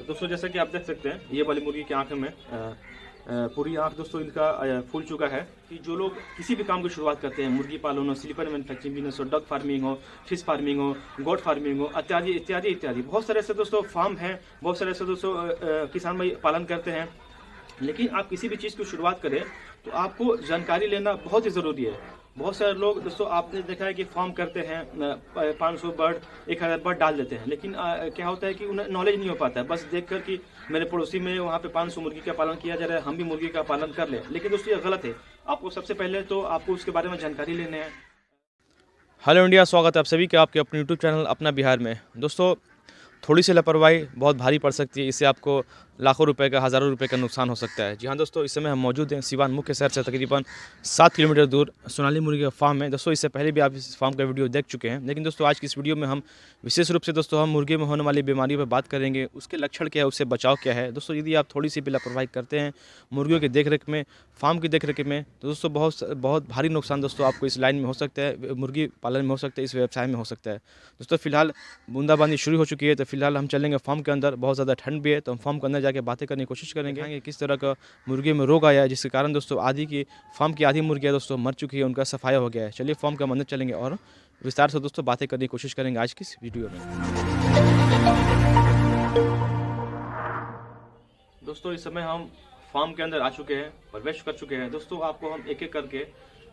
दोस्तों जैसा कि आप देख सकते हैं ये वाली मुर्गी की आंख में पूरी आंख दोस्तों इनका फूल चुका है। कि जो लोग किसी भी काम की शुरुआत करते हैं, मुर्गी पालन हो, स्लीपर मैन्युफैक्चरिंग बिजनेस हो, डक फार्मिंग हो, फिश फार्मिंग हो, गोट फार्मिंग हो, इत्यादि इत्यादि इत्यादि बहुत सारे ऐसे दोस्तों फार्म हैं, बहुत सारे ऐसे दोस्तों किसान भाई पालन करते हैं। लेकिन आप किसी भी चीज़ की शुरुआत करें तो आपको जानकारी लेना बहुत ही ज़रूरी है। बहुत सारे लोग दोस्तों आपने देखा है कि फार्म करते हैं, 500 बर्ड 1000 बर्ड डाल देते हैं, लेकिन क्या होता है कि उन्हें नॉलेज नहीं हो पाता है। बस देखकर कि मेरे पड़ोसी में वहाँ पे 500 मुर्गी का पालन किया जा रहा है, हम भी मुर्गी का पालन कर लें, लेकिन दोस्तों ये गलत है। आपको सबसे पहले तो आपको उसके बारे में जानकारी लेने हैं। हेलो इंडिया, स्वागत है आप सभी का आपके अपने यूट्यूब चैनल अपना बिहार में। दोस्तों थोड़ी सी लापरवाही बहुत भारी पड़ सकती है, इससे आपको लाखों रुपए का, हज़ारों रुपए का नुकसान हो सकता है। जी हाँ दोस्तों, इस समय हम मौजूद हैं सिवान मुख्य शहर से तकरीबन 7 किलोमीटर दूर सोनाली मुर्गी का फार्म है। दोस्तों इससे पहले भी आप इस फार्म का वीडियो देख चुके हैं, लेकिन दोस्तों आज की इस वीडियो में हम विशेष रूप से दोस्तों हम मुर्गी में होने वाली बीमारी पर बात करेंगे, उसके लक्षण क्या है, उससे बचाव क्या है। दोस्तों यदि आप थोड़ी सी भी लापरवाही करते हैं मुर्गियों की देखरेख में, फार्म की देखरेख में, तो दोस्तों बहुत भारी नुकसान दोस्तों आपको इस लाइन में हो सकता है, मुर्गी पालन में हो सकता है, इस व्यवसाय में हो सकता है। दोस्तों फिलहाल बूंदाबांदी शुरू हो चुकी है, तो फिलहाल हम चलेंगे फार्म के अंदर। बहुत ज़्यादा ठंड भी है, तो हम फार्म के अंदर जाके बातें करने की कोशिश करेंगे किस तरह का मुर्गी में रोग आया है, जिसके कारण दोस्तों फार्म की आधी मुर्गियाँ दोस्तों मर चुकी है, उनका सफाया हो गया है। चलिए फार्म के अंदर चलेंगे और विस्तार से दोस्तों बातें करने की कोशिश करेंगे आज की इस वीडियो में। दोस्तों इस समय हम फार्म के अंदर आ चुके हैं, प्रवेश कर चुके हैं। दोस्तों आपको हम एक एक करके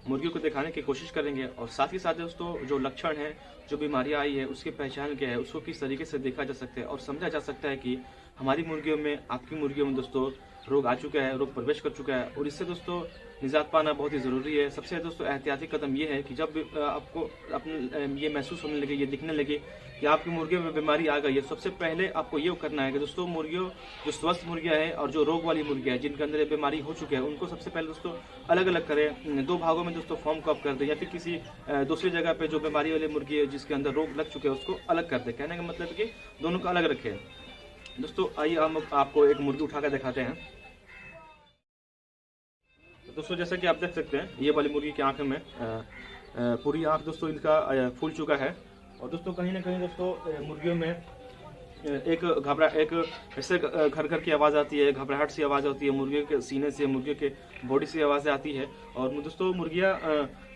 मुर्गियों को दिखाने की कोशिश करेंगे और साथ ही साथ दोस्तों जो लक्षण है, जो बीमारियां आई है, उसकी पहचान क्या है, उसको किस तरीके से देखा जा सकता है और समझा जा सकता है कि हमारी मुर्गियों में, आपकी मुर्गियों में दोस्तों रोग आ चुका है, रोग प्रवेश कर चुका है और इससे दोस्तों निजात पाना बहुत ही ज़रूरी है। सबसे दोस्तों एहतियाती कदम ये है कि जब आपको अपने ये महसूस होने लगे, ये दिखने लगे कि आपकी मुर्गियों में बीमारी आ गई है, सबसे पहले आपको ये करना है कि दोस्तों मुर्गियों जो स्वस्थ मुर्गियाँ हैं और जो रोग वाली मुर्गियाँ हैं जिनके अंदर ये बीमारी हो चुकी है, उनको सबसे पहले दोस्तों अलग अलग करें। 2 भागों में दोस्तों फॉर्म को आप कर दें या फिर किसी दूसरी जगह पे जो बीमारी वाली मुर्गी है जिसके अंदर रोग लग चुके हैं उसको अलग कर दें। कहने का मतलब कि दोनों को अलग रखें। दोस्तों आइए हम आपको एक मुर्गी उठा कर दिखाते हैं। दोस्तों जैसा कि आप देख सकते हैं ये वाली मुर्गी की आंख में पूरी आंख दोस्तों इनका फूल चुका है और दोस्तों कहीं ना कहीं दोस्तों मुर्गियों में एक ऐसे घर घर की आवाज़ आती है, घबराहट सी आवाज़ आती है, मुर्गियों के सीने से, मुर्गियों के बॉडी से आवाज़ें आती है और दोस्तों मुर्गियाँ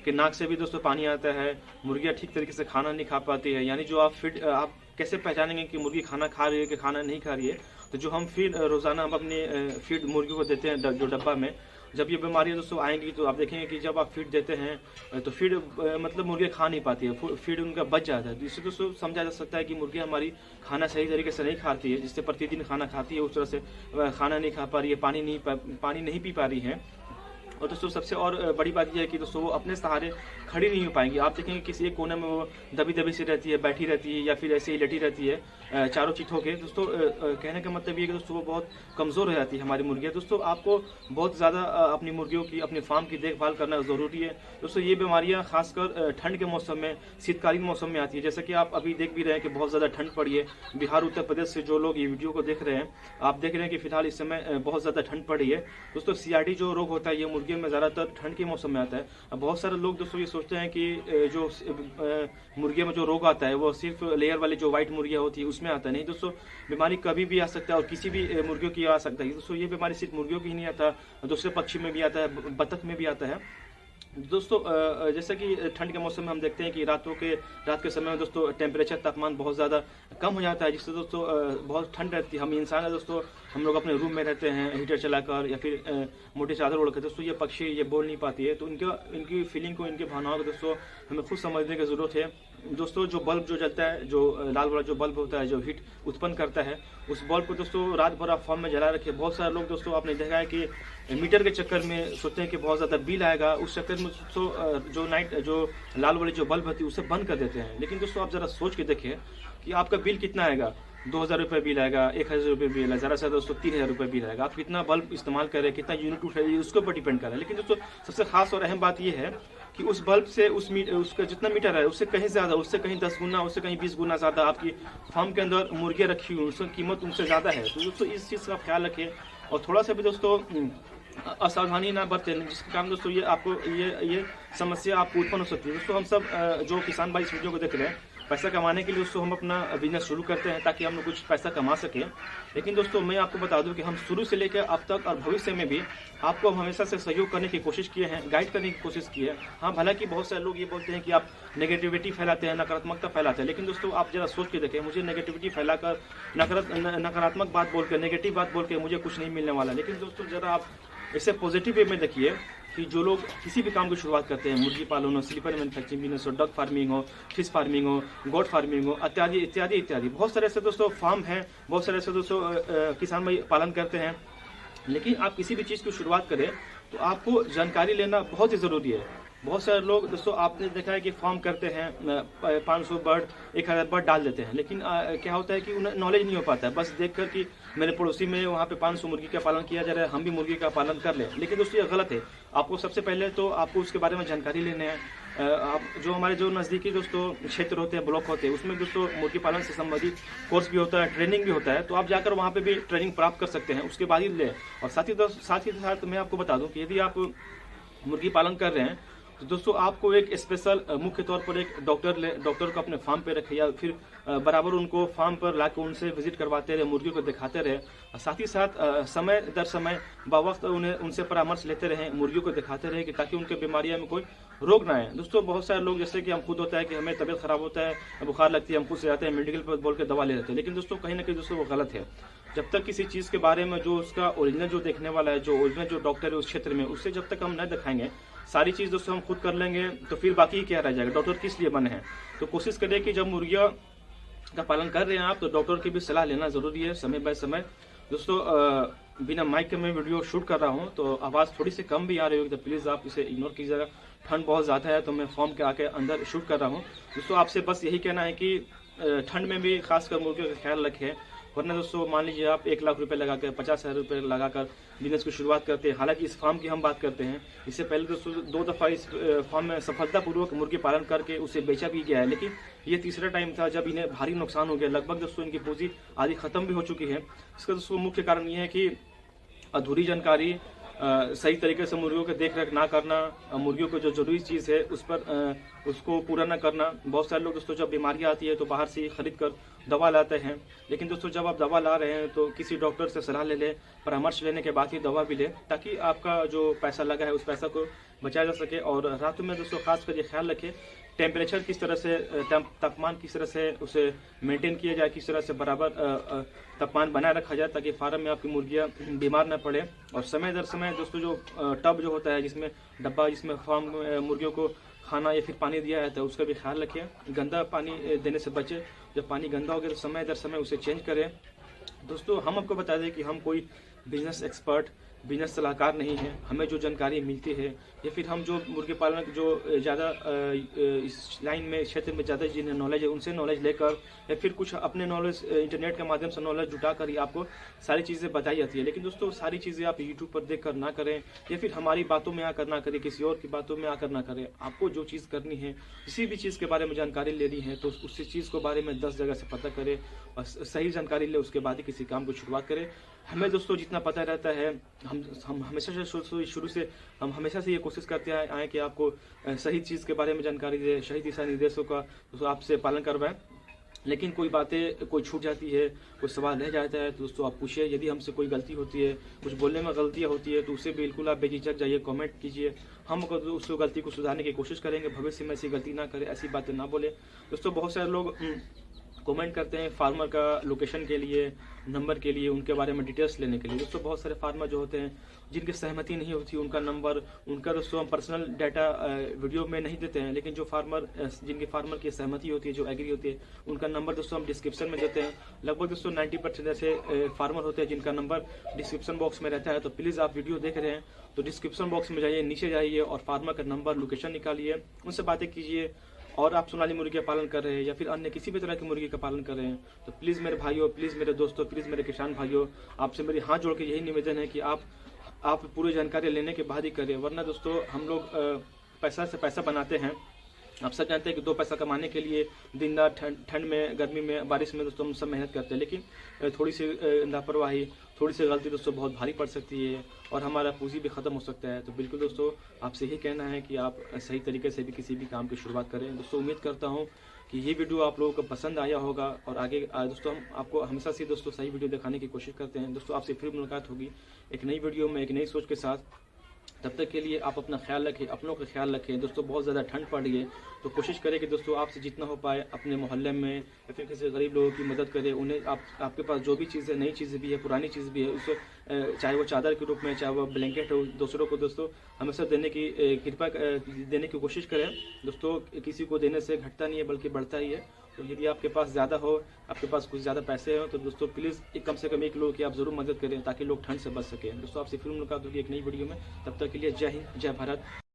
के नाक से भी दोस्तों पानी आता है। मुर्गियाँ ठीक तरीके से खाना नहीं खा पाती है, यानी जो आप कैसे पहचानेंगे कि मुर्गी खाना खा रही है कि खाना नहीं खा रही है। तो जो हम फीड रोज़ाना हम अपनी फीड मुर्गियों को देते हैं जो डब्बा में, जब ये बीमारियां दोस्तों आएंगी तो आप देखेंगे कि जब आप फीड देते हैं तो फीड मतलब मुर्गियाँ खा नहीं पाती है, फीड उनका बच जाता है। तो इससे दोस्तों समझा जा सकता है कि मुर्गियाँ हमारी खाना सही तरीके से नहीं खाती है, जिससे प्रतिदिन खाना खाती है उस तरह से खाना नहीं खा पा रही है, पानी नहीं पी पा रही है। और दोस्तों सबसे और बड़ी बात यह है कि दोस्तों वो अपने सहारे खड़ी नहीं हो पाएंगी। आप देखेंगे किसी एक कोने में वो दबी दबी सी रहती है, बैठी रहती है या फिर ऐसे ही लेटी रहती है चारों चित होके। दोस्तों कहने का मतलब ये है कि दोस्तों वो बहुत कमज़ोर हो जाती है हमारी मुर्गियाँ। दोस्तों आपको बहुत ज़्यादा अपनी मुर्गियों की, अपने फार्म की देखभाल करना ज़रूरी है। दोस्तों ये बीमारियाँ खासकर ठंड के मौसम में, शीतकालीन मौसम में आती है। जैसा कि आप अभी देख भी रहे हैं कि बहुत ज़्यादा ठंड पड़ी है। बिहार, उत्तर प्रदेश से जो लोग ये वीडियो को देख रहे हैं, आप देख रहे हैं कि फिलहाल इस समय बहुत ज़्यादा ठंड पड़ी है। दोस्तों CRD जो रोग होता है ये मुर्गियों में ज़्यादातर ठंड के मौसम में आता है। बहुत सारे लोग दोस्तों ये सोचते हैं कि जो मुर्गियों में जो रोग आता है वो सिर्फ लेयर वाली जो व्हाइट मुर्गियाँ होती है उसमें आता है। नहीं दोस्तों, बीमारी कभी भी आ सकता है और किसी भी मुर्गियों की आ सकता है। दोस्तों ये बीमारी सिर्फ मुर्गियों की ही नहीं आता, दूसरे पक्षी में भी आता है, बतख में भी आता है। दोस्तों जैसा कि ठंड के मौसम में हम देखते हैं कि रात के समय में दोस्तों टेम्परेचर, तापमान बहुत ज़्यादा कम हो जाता है, जिससे दोस्तों बहुत ठंड रहती है। हम इंसान है दोस्तों, हम लोग अपने रूम में रहते हैं हीटर चलाकर या फिर मोटी चादर ओढ़कर। दोस्तों ये पक्षी ये बोल नहीं पाती है, तो इनकी फीलिंग को, इनकी भावनाओं को दोस्तों हमें खुद समझने की ज़रूरत है। दोस्तों जो बल्ब जो जलता है, जो लाल वाला जो बल्ब होता है, जो हीट उत्पन्न करता है, उस बल्ब को दोस्तों रात भर आप फार्म में जला रखे। बहुत सारे लोग दोस्तों आपने देखा है कि मीटर के चक्कर में सोचते हैं कि बहुत ज़्यादा बिल आएगा, उस चक्कर में दोस्तों जो लाल वाली जो बल्ब होती है उसे बंद कर देते हैं। लेकिन दोस्तों आप ज़रा सोच के देखिए कि आपका बिल कितना आएगा। 2000 रुपये बिल आएगा, 1000 रुपये बिल आएगा, ज़्यादा से दोस्तों 3000 रुपये बिल आएगा। आप कितना बल्ब इस्तेमाल करें, कितना यूनिट उठाइए, उसके ऊपर डिपेंड कर रहा है। लेकिन दोस्तों सबसे खास और अहम बात यह है कि उस बल्ब से उसका जितना मीटर है उससे कहीं ज़्यादा, उससे कहीं 10 गुना, उससे कहीं 20 गुना ज़्यादा आपकी फार्म के अंदर मुर्गियाँ रखी हुई, उसकी कीमत उनसे ज़्यादा है। तो दोस्तों इस चीज़ का ख्याल रखें और थोड़ा सा भी दोस्तों असावधानी ना बरतें, जिसके कारण दोस्तों ये समस्या आपको उत्पन्न हो सकती है। दोस्तों हम सब जो किसान भाई इस वीडियो को देख रहे हैं, पैसा कमाने के लिए दोस्तों हम अपना बिजनेस शुरू करते हैं ताकि हम लोग कुछ पैसा कमा सकें। लेकिन दोस्तों मैं आपको बता दूं कि हम शुरू से लेकर अब तक और भविष्य में भी आपको हम हमेशा से सहयोग करने की कोशिश किए हैं, गाइड करने की कोशिश की है। हाँ, हालांकि बहुत सारे लोग ये बोलते हैं कि आप नेगेटिविटी फैलाते हैं, नकारात्मकता फैलाते हैं, लेकिन दोस्तों आप जरा सोच के देखें, मुझे नेगेटिविटी फैलाकर नकारात्मक बात बोल के, नेगेटिव बात बोल के मुझे कुछ नहीं मिलने वाला। लेकिन दोस्तों जरा आप इसे पॉजिटिव वे में देखिए कि जो लोग किसी भी काम की शुरुआत करते हैं, मुर्गी पालन हो, स्लीपर मैन्युफैक्चरिंग बिजनेस हो, डक फार्मिंग हो, फिश फार्मिंग हो, गोट फार्मिंग हो, इत्यादि इत्यादि इत्यादि, बहुत सारे ऐसे दोस्तों फार्म हैं, बहुत सारे ऐसे दोस्तों किसान भाई पालन करते हैं। लेकिन आप किसी भी चीज़ की शुरुआत करें तो आपको जानकारी लेना बहुत ही ज़रूरी है। बहुत सारे लोग दोस्तों आपने देखा है कि फार्म करते हैं, 500 बर्ड 1000 बर्ड डाल देते हैं, लेकिन क्या होता है कि उन्हें नॉलेज नहीं हो पाता है, बस देखकर कि मेरे पड़ोसी में वहाँ पे 500 मुर्गी का पालन किया जा रहा है, हम भी मुर्गी का पालन कर लें। लेकिन दोस्तों ये गलत है। आपको सबसे पहले तो आपको उसके बारे में जानकारी लेने हैं। आप जो हमारे जो नज़दीकी दोस्तों क्षेत्र होते हैं, ब्लॉक होते हैं, उसमें दोस्तों मुर्गी पालन से संबंधित कोर्स भी होता है, ट्रेनिंग भी होता है, तो आप जाकर वहाँ पे भी ट्रेनिंग प्राप्त कर सकते हैं, उसके बाद ही लें। और साथ ही साथ मैं आपको बता दूं कि यदि आप मुर्गी पालन कर रहे हैं तो दोस्तों आपको एक स्पेशल मुख्य तौर पर एक डॉक्टर को अपने फार्म पे रखें, या फिर बराबर उनको फार्म पर लाकर उनसे विजिट करवाते रहे, मुर्गियों को दिखाते रहे। साथ ही साथ समय दर समय बावक्त उनसे परामर्श लेते रहें, मुर्गियों को दिखाते रहे कि ताकि उनके बीमारियों में कोई रोग ना आए। दोस्तों बहुत सारे लोग जैसे कि हम खुद होता है कि हमें तबीयत खराब होता है, बुखार लगती है, हम खुद से जाते हैं मेडिकल पर बोल के दवा ले लेते हैं, लेकिन दोस्तों कहीं ना कहीं दोस्तों वो गलत है। जब तक किसी चीज़ के बारे में जो उसका ओरिजिनल जो देखने वाला है, जो ओरिजिनल जो डॉक्टर है उस क्षेत्र में, उससे जब तक हम न दिखाएंगे, सारी चीज़ दोस्तों हम खुद कर लेंगे तो फिर बाकी क्या रह जाएगा, डॉक्टर किस लिए बने हैं। तो कोशिश करें कि जब मुर्गियों का पालन कर रहे हैं आप तो डॉक्टर की भी सलाह लेना ज़रूरी है समय बाय समय। दोस्तों बिना माइक के मैं वीडियो शूट कर रहा हूं तो आवाज़ थोड़ी सी कम भी आ रही होगी तो प्लीज़ आप इसे इग्नोर कीजिएगा। ठंड बहुत ज़्यादा है तो मैं फॉर्म के आके अंदर शूट कर रहा हूं। दोस्तों आपसे बस यही कहना है कि ठंड में भी खासकर मुर्गियों का ख्याल रखें, वरना दोस्तों मान लीजिए आप 1 लाख रुपए लगाकर 50,000 रुपये लगाकर बिजनेस की शुरुआत करते हैं। हालांकि इस फार्म की हम बात करते हैं, इससे पहले दोस्तों 2 दफ़ा इस फार्म में सफलतापूर्वक मुर्गी पालन करके उसे बेचा भी गया है, लेकिन ये तीसरा टाइम था जब इन्हें भारी नुकसान हो गया। लगभग दोस्तों इनकी पूंजी आधी खत्म भी हो चुकी है। इसका दोस्तों मुख्य कारण ये है कि अधूरी जानकारी, सही तरीके से मुर्गियों की देख रेख ना करना, मुर्गियों को जो जरूरी चीज़ है उस पर उसको पूरा ना करना। बहुत सारे लोग दोस्तों जब बीमारियां आती है तो बाहर से खरीद कर दवा लाते हैं, लेकिन दोस्तों जब आप दवा ला रहे हैं तो किसी डॉक्टर से सलाह ले लें, परामर्श लेने के बाद ही दवा भी लें, ताकि आपका जो पैसा लगा है उस पैसा को बचाया जा सके। और रातों में दोस्तों खासकर ये ख्याल रखें टेम्परेचर किस तरह से, तापमान किस तरह से उसे मेंटेन किया जाए, किस तरह से बराबर तापमान बनाए रखा जाए ताकि फार्म में आपकी मुर्गियां बीमार न पड़े। और समय दर समय दोस्तों जो टब जो होता है, जिसमें डब्बा जिसमें फार्म मुर्गियों को खाना या फिर पानी दिया जाता है, उसका भी ख्याल रखें। गंदा पानी देने से बचें। जब पानी गंदा हो गया तो समय दर समय उसे चेंज करें। दोस्तों हम आपको बता दें कि हम कोई बिजनेस एक्सपर्ट, बिजनेस सलाहकार नहीं है। हमें जो जानकारी मिलती है या फिर हम जो मुर्गी पालन जो ज़्यादा इस लाइन में क्षेत्र में ज़्यादा जिन्हें नॉलेज है उनसे नॉलेज लेकर या फिर कुछ अपने नॉलेज इंटरनेट के माध्यम से नॉलेज जुटाकर ही आपको सारी चीज़ें बताई जाती है। लेकिन दोस्तों सारी चीज़ें आप यूट्यूब पर देख कर ना करें या फिर हमारी बातों में आकर ना करें, किसी और की बातों में आकर ना करें। आपको जो चीज़ करनी है, किसी भी चीज़ के बारे में जानकारी लेनी है तो उसी चीज़ के बारे में 10 जगह से पता करें और सही जानकारी ले, उसके बाद ही किसी काम को शुरुआत करें। हमें दोस्तों जितना पता रहता है, हम हमेशा से शुरू से हम हमेशा से ये कोशिश करते आए कि आपको सही चीज़ के बारे में जानकारी दे, सही दिशा निर्देशों का आपसे पालन करवाएं। लेकिन कोई बातें कोई छूट जाती है, कोई सवाल रह जाता है तो दोस्तों आप पूछिए। यदि हमसे कोई गलती होती है, कुछ बोलने में गलतियाँ होती है तो उससे बिल्कुल आप बेझिझक जाइए, कमेंट कीजिए। हम उस गलती को सुधारने की कोशिश करेंगे, भविष्य में ऐसी गलती ना करें, ऐसी बातें ना बोले। दोस्तों बहुत सारे लोग कमेंट करते हैं फार्मर का लोकेशन के लिए, नंबर के लिए, उनके बारे में डिटेल्स लेने के लिए। दोस्तों बहुत सारे फार्मर जो होते हैं जिनकी सहमति नहीं होती, उनका नंबर, उनका दोस्तों हम पर्सनल डाटा वीडियो में नहीं देते हैं, लेकिन जो जिनके फार्मर की सहमति होती है, जो एग्री होती है, उनका नंबर दोस्तों हम डिस्क्रिप्शन में देते हैं। लगभग दोस्तों 90% ऐसे फार्मर होते हैं जिनका नंबर डिस्क्रिप्शन बॉक्स में रहता है। तो प्लीज़ आप वीडियो देख रहे हैं तो डिस्क्रिप्शन बॉक्स में जाइए, नीचे जाइए और फार्मर का नंबर, लोकेशन निकालिए, उनसे बातें कीजिए। और आप सोनाली मुर्गी का पालन कर रहे हैं या फिर अन्य किसी भी तरह की मुर्गी का पालन कर रहे हैं तो प्लीज़ मेरे भाइयों, प्लीज़ मेरे दोस्तों, प्लीज़ मेरे किसान भाइयों, आपसे मेरी हाथ जोड़ के यही निवेदन है कि आप पूरी जानकारी लेने के बाद ही करें। वरना दोस्तों हम लोग पैसा से पैसा बनाते हैं आप सब जानते हैं कि 2 पैसा कमाने के लिए दिन रात ठंड में, गर्मी में, बारिश में दोस्तों हम सब मेहनत करते हैं, लेकिन थोड़ी सी लापरवाही, थोड़ी सी गलती दोस्तों बहुत भारी पड़ सकती है और हमारा पूंजी भी ख़त्म हो सकता है। तो बिल्कुल दोस्तों आपसे यही कहना है कि आप सही तरीके से भी किसी भी काम की शुरुआत करें। दोस्तों उम्मीद करता हूँ कि ये वीडियो आप लोगों को पसंद आया होगा और आगे दोस्तों हम आपको हमेशा से दोस्तों सही वीडियो दिखाने की कोशिश करते हैं। दोस्तों आपसे फिर मुलाकात होगी एक नई वीडियो में, एक नई सोच के साथ। तब तक के लिए आप अपना ख्याल रखें, अपनों का ख्याल रखें। दोस्तों बहुत ज़्यादा ठंड पड़ रही है, तो कोशिश करें कि दोस्तों आपसे जितना हो पाए अपने मोहल्ले में या फिर किसी गरीब लोगों की मदद करें। उन्हें आपके पास जो भी चीज़ें, नई चीज़ें भी है, पुरानी चीज़ भी है, उसे चाहे वो चादर के रूप में, चाहे वो ब्लैंकेट हो, दूसरों को दोस्तों हमेशा देने की कृपा देने की कोशिश करें। दोस्तों किसी को देने से घटता नहीं है बल्कि बढ़ता ही है। तो यदि आपके पास ज़्यादा हो, आपके पास कुछ ज़्यादा पैसे हो, तो दोस्तों प्लीज़ कम से कम 1 लोगों की आप ज़रूर मदद करें ताकि लोग ठंड से बच सकें। दोस्तों आपसे फिर मुलाकात होगी एक नई वीडियो में। तब तक के लिए जय हिंद, जय भारत।